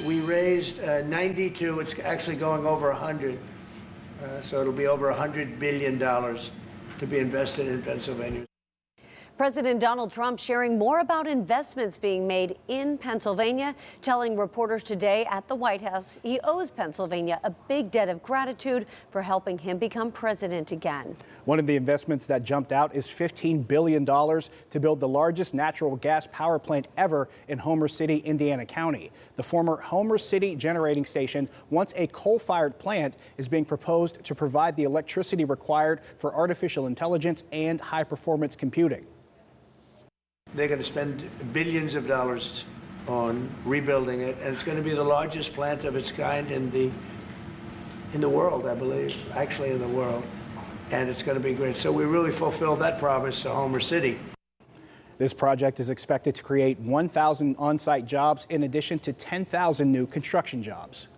We raised 92, it's actually going over 100. So it'll be over $100 billion to be invested in Pennsylvania. President Donald Trump sharing more about investments being made in Pennsylvania, telling reporters today at the White House he owes Pennsylvania a big debt of gratitude for helping him become president again. One of the investments that jumped out is $15 billion to build the largest natural gas power plant ever in Homer City, Indiana County. The former Homer City generating station, once a coal-fired plant, is being proposed to provide the electricity required for artificial intelligence and high-performance computing. They're going to spend billions of dollars on rebuilding it, and it's going to be the largest plant of its kind in the world, I believe, actually in the world, and it's going to be great. So we really fulfilled that promise to Homer City. This project is expected to create 1,000 on-site jobs in addition to 10,000 new construction jobs.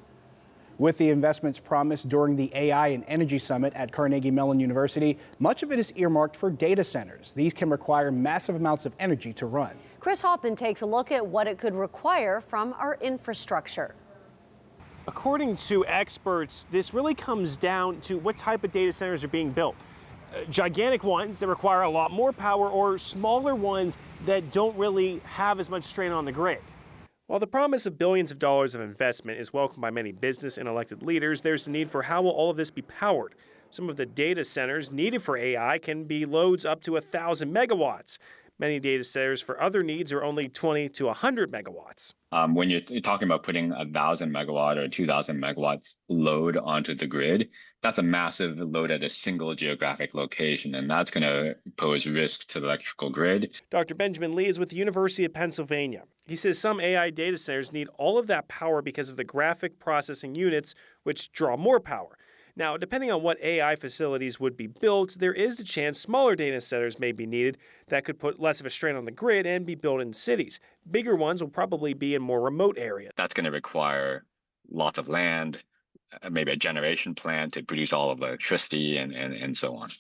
With the investments promised during the AI and Energy Summit at Carnegie Mellon University, much of it is earmarked for data centers. These can require massive amounts of energy to run. Chris Hoffman takes a look at what it could require from our infrastructure. According to experts, this really comes down to what type of data centers are being built. Gigantic ones that require a lot more power, or smaller ones that don't really have as much strain on the grid. While the promise of billions of dollars of investment is welcomed by many business and elected leaders, there's a need for how will all of this be powered. Some of the data centers needed for AI can be loads up to 1,000 megawatts. Many data centers for other needs are only 20 to 100 megawatts. When you're talking about putting 1,000 megawatt or 2,000 megawatts load onto the grid, that's a massive load at a single geographic location, and that's going to pose risks to the electrical grid. Dr. Benjamin Lee is with the University of Pennsylvania. He says some AI data centers need all of that power because of the graphic processing units, which draw more power. Now, depending on what AI facilities would be built, there is the chance smaller data centers may be needed that could put less of a strain on the grid and be built in cities. Bigger ones will probably be in more remote areas. That's going to require lots of land, maybe a generation plant to produce all of the electricity and so on.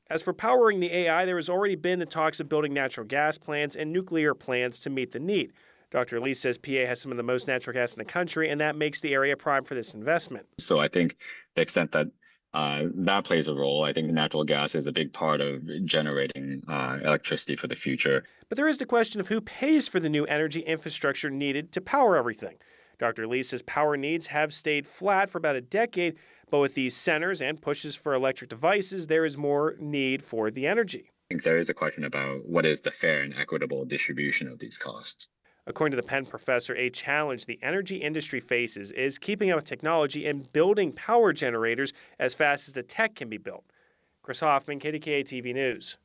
As for powering the AI, there has already been the talks of building natural gas plants and nuclear plants to meet the need. Dr. Lee says PA has some of the most natural gas in the country, and that makes the area prime for this investment. So I think the extent that that plays a role, I think natural gas is a big part of generating electricity for the future. But there is the question of who pays for the new energy infrastructure needed to power everything. Dr. Lee says power needs have stayed flat for about a decade, but with these centers and pushes for electric devices, there is more need for the energy. I think there is a question about what is the fair and equitable distribution of these costs. According to the Penn professor, a challenge the energy industry faces is keeping up with technology and building power generators as fast as the tech can be built. Chris Hoffman, KDKA-TV News.